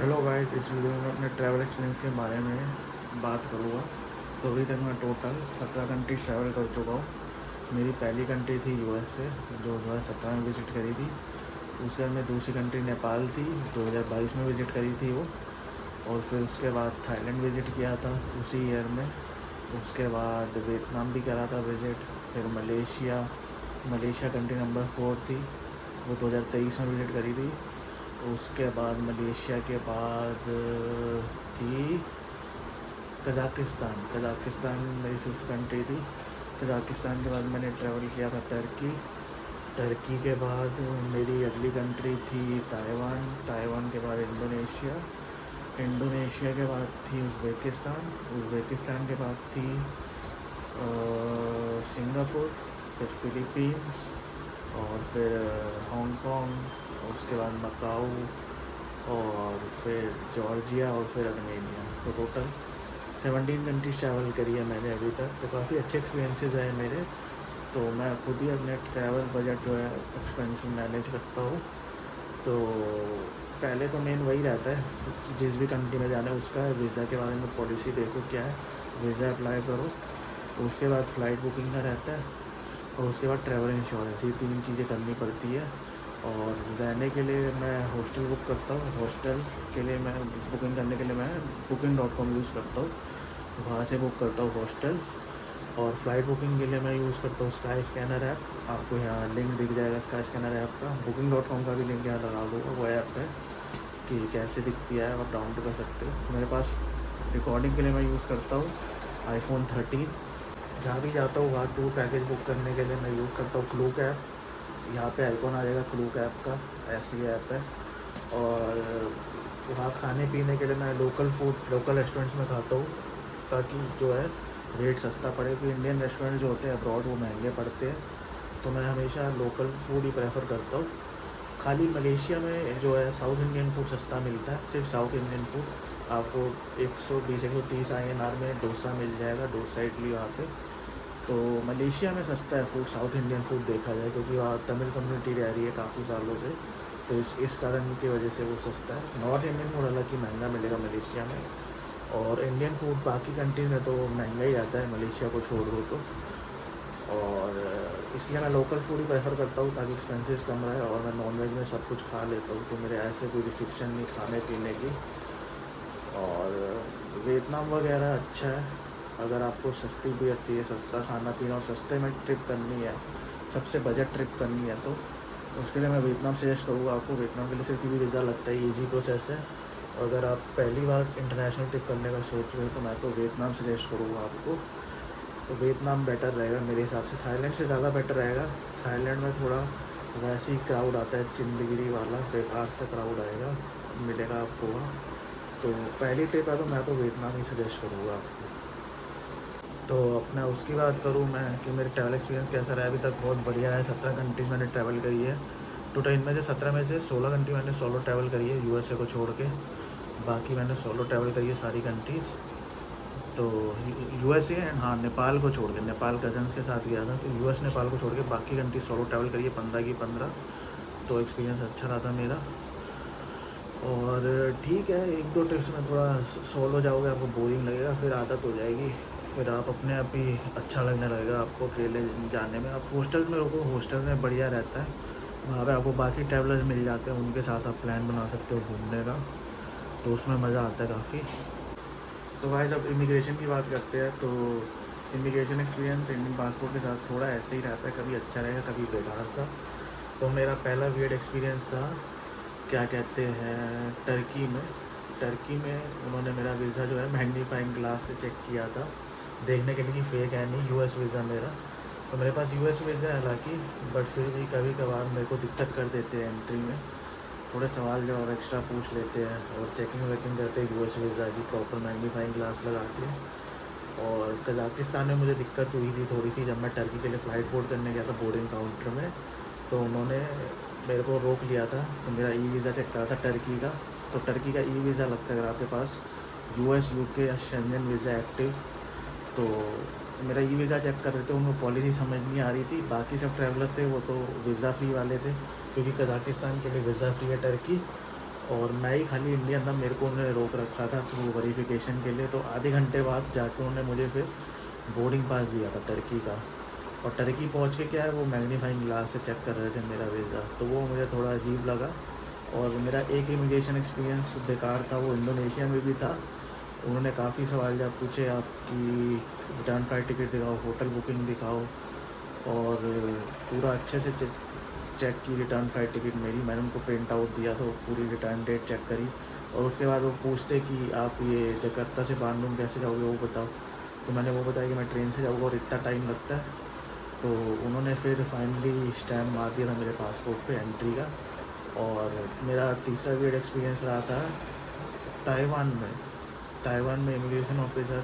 Hello guys, इस video में अपने ट्रैवल एक्सपीरियंस के बारे में बात करूँगा। तो अभी तक मैं टोटल 17 कंट्री ट्रैवल कर चुका हूँ। मेरी पहली कंट्री थी यूएसए, जो 2017 में विज़िट करी थी। उसके बाद में दूसरी कंट्री नेपाल थी, 2022 में विज़िट करी थी वो। और फिर उसके बाद थाईलैंड विज़िट किया था उसी ईयर में। उसके बाद वियतनाम भी करा था विज़िट। फिर मलेशिया कंट्री नंबर 4 थी, वो 2023 में विज़िट करी थी। उसके बाद मलेशिया के बाद थी कज़ाकिस्तान मेरी 5th कंट्री थी। कज़ाकिस्तान के बाद मैंने ट्रैवल किया था टर्की के बाद मेरी अगली कंट्री थी ताइवान के बाद इंडोनेशिया के बाद थी उज़्बेकिस्तान के बाद थी सिंगापुर, फिर फिलीपींस, और फिर हांगकांग, उसके बाद मकाऊ, और फिर जॉर्जिया, और फिर अर्मेनिया। तो टोटल 17 कंट्रीज ट्रैवल करी है मैंने अभी तक। तो काफ़ी अच्छे एक्सपीरियंसेस हैं मेरे। तो मैं खुद ही अपने ट्रैवल बजट जो है एक्सपेंस मैनेज करता हूँ। तो पहले तो मेन वही रहता है, जिस भी कंट्री में जाना है उसका वीज़ा के बारे में पॉलिसी देखो क्या है, वीज़ा अप्लाई करो। उसके बाद फ़्लाइट बुकिंग का रहता है, और उसके बाद ट्रैवल इंश्योरेंस। ये 3 चीज़ें करनी पड़ती है। और रहने के लिए मैं हॉस्टल बुक करता हूँ। हॉस्टल के लिए मैं बुकिंग करने के लिए मैं booking.com यूज़ करता हूँ, वहाँ से बुक करता हूँ हॉस्टल्स। और फ़्लाइट बुकिंग के लिए मैं यूज़ करता हूँ स्काई स्कैनर ऐप। आपको यहाँ लिंक दिख जाएगा स्काई स्कैनर ऐप का। booking.com का भी लिंक यहाँ लगा दूँगा, वो ऐप है कि कैसे दिखती है, आप डाउनलोड कर सकते हो। तो मेरे पास रिकॉर्डिंग के लिए मैं यूज़ करता हूँ iPhone 13। जहाँ भी जाता हूँ वहाँ टूर पैकेज बुक करने के लिए मैं यूज़ करता हूँ क्लूक ऐप। यहाँ पे आइकॉन आ जाएगा क्लूक ऐप का, ऐसी ऐप है। और वहाँ खाने पीने के लिए मैं लोकल रेस्टोरेंट्स में खाता हूँ, ताकि जो है रेट सस्ता पड़े। क्योंकि इंडियन रेस्टोरेंट जो होते हैं अब्रॉड वो महंगे पड़ते हैं। तो मैं हमेशा लोकल फूड ही प्रेफर करता हूँ। खाली मलेशिया में जो है साउथ इंडियन फूड सस्ता मिलता है, सिर्फ साउथ इंडियन फूड। आपको 120-130 INR में डोसा मिल जाएगा, डोसा इडली वहाँ पे। तो मलेशिया में सस्ता है फूड, साउथ इंडियन फूड देखा जाए, क्योंकि वहाँ तमिल कम्युनिटी रह रही है काफ़ी सालों से। तो इस कारण की वजह से वो सस्ता है। नॉर्थ इंडियन फूड हालांकि महंगा मिलेगा मलेशिया में, और इंडियन फूड बाकी कंट्री में तो महंगा ही आता है, मलेशिया को छोड़ दो तो। और इसलिए मैं लोकल फूड ही प्रेफर करता हूँ, ताकि एक्सपेंसेस कम रहे। और मैं नॉनवेज में सब कुछ खा लेता हूँ, तो मेरे ऐसे कोई रिस्ट्रिक्शन नहीं खाने पीने की। और वियतनाम वगैरह अच्छा है, अगर आपको सस्ती भी चाहिए, सस्ता खाना पीना और सस्ते में ट्रिप करनी है, सबसे बजट ट्रिप करनी है, तो उसके लिए मैं वियतनाम सजेस्ट करूँगा आपको। वियतनाम के लिए सिर्फ ये वीज़ा लगता है, ईजी प्रोसेस है। और अगर आप पहली बार इंटरनेशनल ट्रिप करने का सोच रहे हो तो मैं तो वियतनाम सजेस्ट करूँगा आपको। तो वियतनाम बेटर रहेगा मेरे हिसाब से, थाईलैंड से ज़्यादा बेटर रहेगा। थाईलैंड में थोड़ा वैसी क्राउड आता है, चिंदगिरी वाला बेकार सा क्राउड आएगा, मिलेगा आपको वहाँ। तो पहली ट्रिप है तो मैं तो वियतनाम ही सजेस्ट करूँगा आपको। तो अपना उसकी बात करूँ मैं कि मेरे ट्रैवल एक्सपीरियंस कैसा रहा, अभी तक बहुत बढ़िया है। 17 कंट्रीज़ मैंने ट्रैवल करी है टोटल। इनमें से 17 में से 16 कंट्री मैंने सोलो ट्रैवल करी है, यूएसए को छोड़ के। बाकी मैंने सोलो ट्रैवल करी है सारी कंट्रीज़। तो यूएसए एंड हाँ, नेपाल को छोड़ के, नेपाल कजन्स के साथ गया था, तो यूएस नेपाल को छोड़ के बाकी कंट्री सोलो ट्रैवल करी है 15 की 15। तो एक्सपीरियंस अच्छा रहा था मेरा। और ठीक है, 1-2 ट्रिप्स में थोड़ा सोलो जाओगे आपको बोरिंग लगेगा, फिर आदत हो जाएगी, फिर आप अपने आप ही अच्छा लगने लगेगा आपको अकेले जाने में। आप हॉस्टल में रुको, हॉस्टल में बढ़िया रहता है, वहाँ पे आपको बाकी ट्रैवलर्स मिल जाते हैं, उनके साथ आप प्लान बना सकते हो घूमने का, तो उसमें मज़ा आता है काफ़ी। तो भाई जब इमिग्रेशन की बात करते हैं, तो इमिग्रेशन एक्सपीरियंस इंडियन पासपोर्ट के साथ थोड़ा ऐसे ही रहता है, कभी अच्छा रहेगा कभी बेकार सा। तो मेरा पहला वियर्ड एक्सपीरियंस था, क्या कहते हैं, टर्की में उन्होंने मेरा वीज़ा जो है मैग्नीफाइंग ग्लास से चेक किया था, देखने के लिए कि फेक है नहीं, यूएस वीज़ा मेरा। तो मेरे पास यूएस वीज़ा है हालांकि, बट फिर भी कभी कभार मेरे को दिक्कत कर देते हैं एंट्री में, थोड़े सवाल जवाब एक्स्ट्रा पूछ लेते हैं, और चेकिंग वेकिंग करते हैं यूएस वीज़ा की प्रॉपर मैग्नीफाइंग ग्लास लगा के। और कज़ाकिस्तान में मुझे दिक्कत हुई थी थोड़ी सी, जब मैं टर्की के लिए फ़्लाइट बोर्ड करने गया था बोर्डिंग काउंटर में। तो उन्होंने मेरे को रोक लिया था, तो मेरा ई वीज़ा चेक करा था टर्की का। तो टर्की का ई वीज़ा लगता है अगर आपके पास यूएस यूके या शेंजन वीज़ा एक्टिव। तो मेरा ई वीज़ा चेक कर रहे थे, उनको पॉलिसी समझ नहीं आ रही थी। बाकी सब ट्रैवलर्स थे वो तो वीज़ा फ्री वाले थे, क्योंकि कज़ाकिस्तान के लिए वीज़ा फ्री है टर्की। और मैं ही खाली इंडियन था, मेरे को उन्होंने रोक रखा था थ्रू वेरिफिकेशन के लिए। तो आधे घंटे बाद जाके उन्होंने मुझे फिर बोर्डिंग पास दिया था टर्की का। और टर्की पहुंच के क्या है, वो मैग्नीफाइंग ग्लास से चेक कर रहे थे मेरा वीज़ा, तो वो मुझे थोड़ा अजीब लगा। और मेरा एक इमिग्रेशन एक्सपीरियंस बेकार था, वो इंडोनेशिया में भी था। उन्होंने काफ़ी सवाल जब पूछे, आपकी रिटर्न फ्लाइट टिकट दिखाओ, होटल बुकिंग दिखाओ, और पूरा अच्छे से चेक की रिटर्न फ्लाइट टिकट मेरी। मैंने उनको प्रिंट आउट दिया, तो पूरी रिटर्न डेट चेक करी। और उसके बाद वो पूछते कि आप ये जकार्ता से बांडुंग कैसे जाओगे, वो बताओ। तो मैंने वो बताया कि मैं ट्रेन से जाऊँगा और इतना टाइम लगता है। तो उन्होंने फिर फाइनली स्टैम्प मार दिया था मेरे पासपोर्ट पे एंट्री का। और मेरा तीसरा वियर्ड एक्सपीरियंस रहा था ताइवान में। ताइवान में इमिग्रेशन ऑफिसर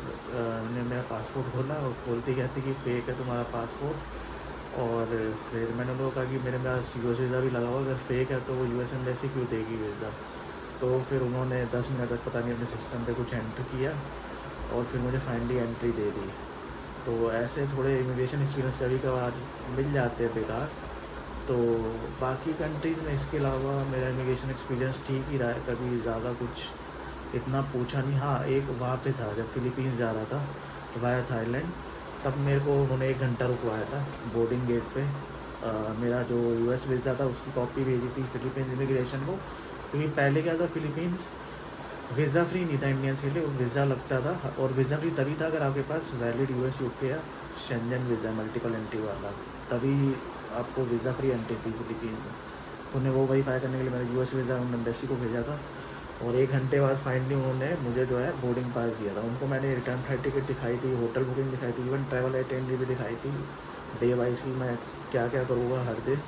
ने मेरा पासपोर्ट खोला और खोलते कहते कि फ़ेक है तुम्हारा पासपोर्ट। और फिर मैंने उनको कहा कि मेरे पास यूएस वीज़ा भी लगा हुआ, अगर फ़ेक है तो वो यूएस एम्बेसी क्यों देगी वीज़ा। तो फिर उन्होंने 10 मिनट तक पता नहीं अपने सिस्टम पे कुछ एंटर किया, और फिर मुझे फाइनली एंट्री दे दी। तो ऐसे थोड़े इमिग्रेशन एक्सपीरियंस कभी कभार मिल जाते हैं बेकार। तो बाकी कंट्रीज़ में इसके अलावा मेरा इमिग्रेशन एक्सपीरियंस ठीक ही रहा है, कभी ज़्यादा कुछ इतना पूछा नहीं। हाँ, एक वहाँ पे था जब फ़िलीपींस जा रहा था वाया थाईलैंड, तब मेरे को उन्होंने 1 घंटा रुकवाया था बोर्डिंग गेट पे। मेरा जो यूएस वीज़ा था उसकी कॉपी भेजी थी फ़िलीपींस इमिग्रेशन को, क्योंकि पहले क्या था, फ़िलीपींस वीज़ा फ्री नहीं था इंडियंस के लिए, वो वीज़ा लगता था। और वीज़ा फ्री तभी था अगर आपके पास वैलिड यूएस यूके या शेंजन वीज़ा मल्टीपल एंट्री वाला, तभी आपको वीज़ा फ्री एंट्री थी फ़िलीपींस में। तो उन्हें वो वेरीफाई करने के लिए मैंने यूएस वीज़ा एम्बेसी को भेजा था। और 1 घंटे बाद फाइनली उन्होंने मुझे जो है बोर्डिंग पास दिया था। उनको मैंने रिटर्न फ्लाइट टिकट दिखाई थी, होटल बुकिंग दिखाई थी, इवन ट्रैवल आइटिनरी भी दिखाई थी, डे वाइज़ की मैं क्या क्या करूँगा हर दिन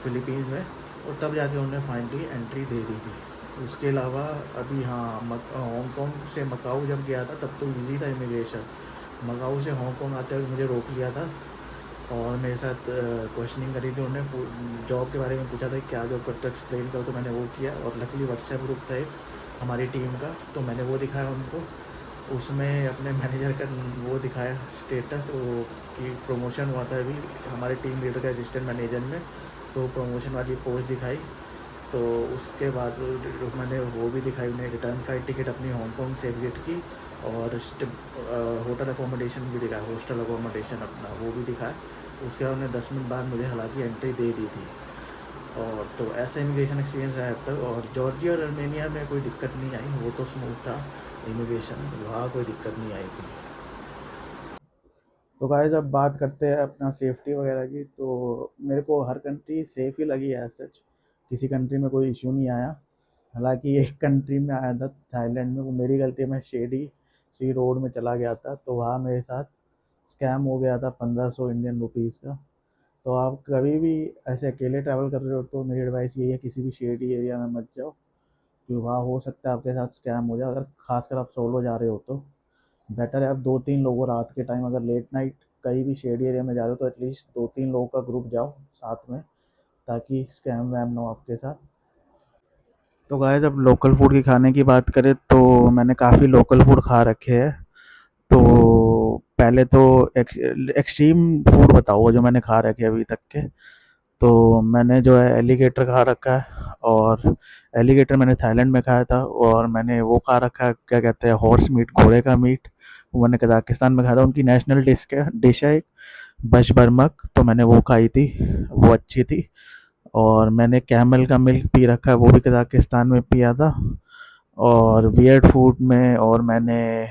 फ़िलीपींस में। और तब जाके उन्होंने फाइनली एंट्री दे दी थी। उसके अलावा अभी हाँ, हांगकॉन्ग से मकाऊ जब गया था तब तो ईज़ी था इमिग्रेशन। मकाऊ से हांगकॉन्ग आते हुए मुझे रोक लिया था, और मेरे साथ क्वेश्चनिंग करी थी उन्होंने, जॉब के बारे में पूछा था कि क्या जॉब करते हो, एक्सप्लेन करो। तो मैंने वो किया, और लकीली व्हाट्सएप ग्रुप था एक हमारी टीम का, तो मैंने वो दिखाया उनको। उसमें अपने मैनेजर का वो दिखाया स्टेटस, वो कि प्रमोशन हुआ था अभी हमारे टीम लीडर का असिस्टेंट मैनेजर में, तो प्रमोशन वाली पोस्ट दिखाई। तो उसके बाद मैंने वो भी दिखाई उन्हें, रिटर्न फ्लाइट टिकट अपनी हांगकॉन्ग से एग्ज़िट की, और होटल अकोमोडेशन भी दिखाया, हॉस्टल अकोमोडेशन अपना वो भी दिखाया। उसके बाद उन्हें 10 मिनट बाद मुझे हालांकि एंट्री दे दी थी। और तो ऐसा इमिग्रेशन एक्सपीरियंस रहा अब तक। और जॉर्जिया और अर्मेनिया में कोई दिक्कत नहीं आई, वो तो स्मूथ था इमिग्रेशन, वहाँ कोई दिक्कत नहीं आई थी। तो गाइस अब बात करते हैं अपना सेफ्टी वगैरह की। तो मेरे को हर कंट्री सेफ़ ही लगी है एज़ सच, किसी कंट्री में कोई इशू नहीं आया। हालांकि एक कंट्री में आया था थाईलैंड में, वो मेरी गलती है, मैं शेडी सी रोड में चला गया था, तो वहाँ मेरे साथ स्कैम हो गया था 1500 इंडियन रुपीज़ का। तो आप कभी भी ऐसे अकेले ट्रैवल कर रहे हो तो मेरी एडवाइस यही है, किसी भी शेडी एरिया में मत जाओ, क्योंकि वहाँ हो सकता है आपके साथ स्कैम हो जाए। अगर खासकर आप सोलो जा रहे हो तो बेटर है आप 2-3 लोगों, रात के टाइम अगर लेट नाइट कहीं भी शेडी एरिया में जा रहे हो तो एटलीस्ट 2-3 लोगों का ग्रुप जाओ साथ में, ताकि स्कैम वैम ना हो आपके साथ। तो गाइस अब लोकल फूड की खाने की बात करें तो मैंने काफ़ी लोकल फूड खा रखे हैं। तो पहले तो एक्सट्रीम फूड बताऊँगा जो मैंने खा रखे हैं अभी तक के। तो मैंने जो है एलिगेटर खा रखा है, और एलिगेटर मैंने थाईलैंड में खाया था। और मैंने वो खा रखा है, क्या कहते हैं, हॉर्स मीट, घोड़े का मीट, वो मैंने कजाकिस्तान में खाया था। उनकी नेशनल डिश है एक बशबर्मक, तो मैंने वो खाई थी, वो अच्छी थी। और मैंने कैमल का मिल्क पी रखा है, वो भी कजाकिस्तान में पिया था। और वियर्ड फूड में, और मैंने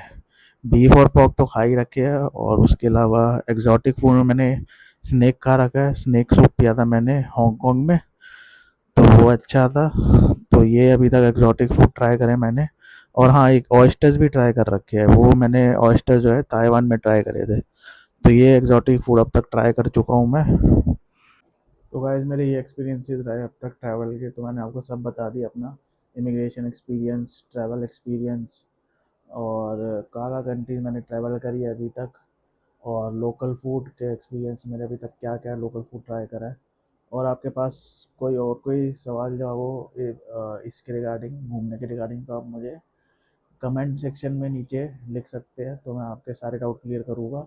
बीफ और पॉक तो खा ही रखे हैं, और उसके अलावा एग्जॉटिक फूड में मैंने स्नेक खा रखा है, स्नेक सूप पिया था मैंने हांगकांग में, तो वो अच्छा था। तो ये अभी तक एग्जॉटिक फूड ट्राई करे मैंने। और हाँ, एक ऑयस्टर्स भी ट्राई कर रखे हैं, वो मैंने ऑयस्टर जो है ताइवान में ट्राई करे थे। तो ये एग्जॉटिक फूड अब तक ट्राई कर चुका हूँ मैं। तो गाइस मेरे ये एक्सपीरियंसेस रहे अब तक ट्रैवल के, तो मैंने आपको सब बता दिया अपना इमिग्रेशन एक्सपीरियंस, ट्रैवल एक्सपीरियंस, और कहाँ कंट्रीज़ मैंने ट्रैवल करी है अभी तक, और लोकल फूड के एक्सपीरियंस मेरे अभी तक क्या क्या लोकल फूड ट्राई करा है। और आपके पास कोई और कोई सवाल जवाब हो इसके रिगार्डिंग, घूमने के रिगार्डिंग, तो आप मुझे कमेंट सेक्शन में नीचे लिख सकते हैं, तो मैं आपके सारे डाउट क्लियर करूँगा।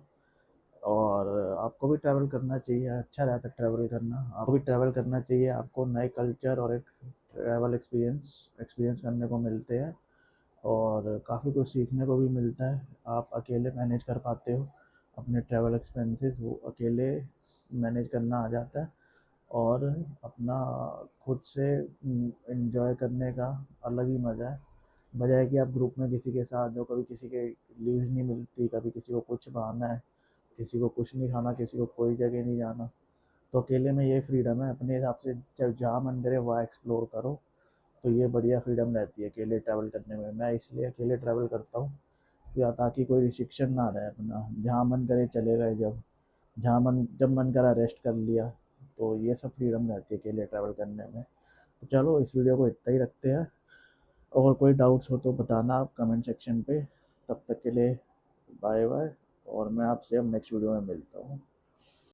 और आपको भी ट्रैवल करना चाहिए, अच्छा रहता है ट्रैवल करना, आपको भी ट्रैवल करना चाहिए। आपको नए कल्चर और एक ट्रैवल एक्सपीरियंस करने को मिलते हैं और काफ़ी कुछ सीखने को भी मिलता है। आप अकेले मैनेज कर पाते हो अपने ट्रैवल एक्सपेंसेस, वो अकेले मैनेज करना आ जाता है और अपना खुद से एंजॉय करने का अलग ही मज़ा है। बजाय कि आप ग्रुप में किसी के साथ जो, कभी किसी के लीव्स नहीं मिलती, कभी किसी को कुछ बहाना है, किसी को कुछ नहीं खाना, किसी को कोई जगह नहीं जाना। तो अकेले में ये फ्रीडम है, अपने हिसाब से जब जहाँ मन करे वहाँ एक्सप्लोर करो। तो ये बढ़िया फ्रीडम रहती है अकेले ट्रैवल करने में। मैं इसलिए अकेले ट्रैवल करता हूँ या ताकि कोई रिस्ट्रिक्शन ना रहे, अपना जहाँ मन करे चले गए, जब मन करा रेस्ट कर लिया। तो ये सब फ्रीडम रहती है अकेले ट्रैवल करने में। तो चलो इस वीडियो को इतना ही रखते हैं, और कोई डाउट्स हो तो बताना आप कमेंट सेक्शन पे। तब तक के लिए बाय बाय, और मैं आपसे अब नेक्स्ट वीडियो में मिलता हूँ।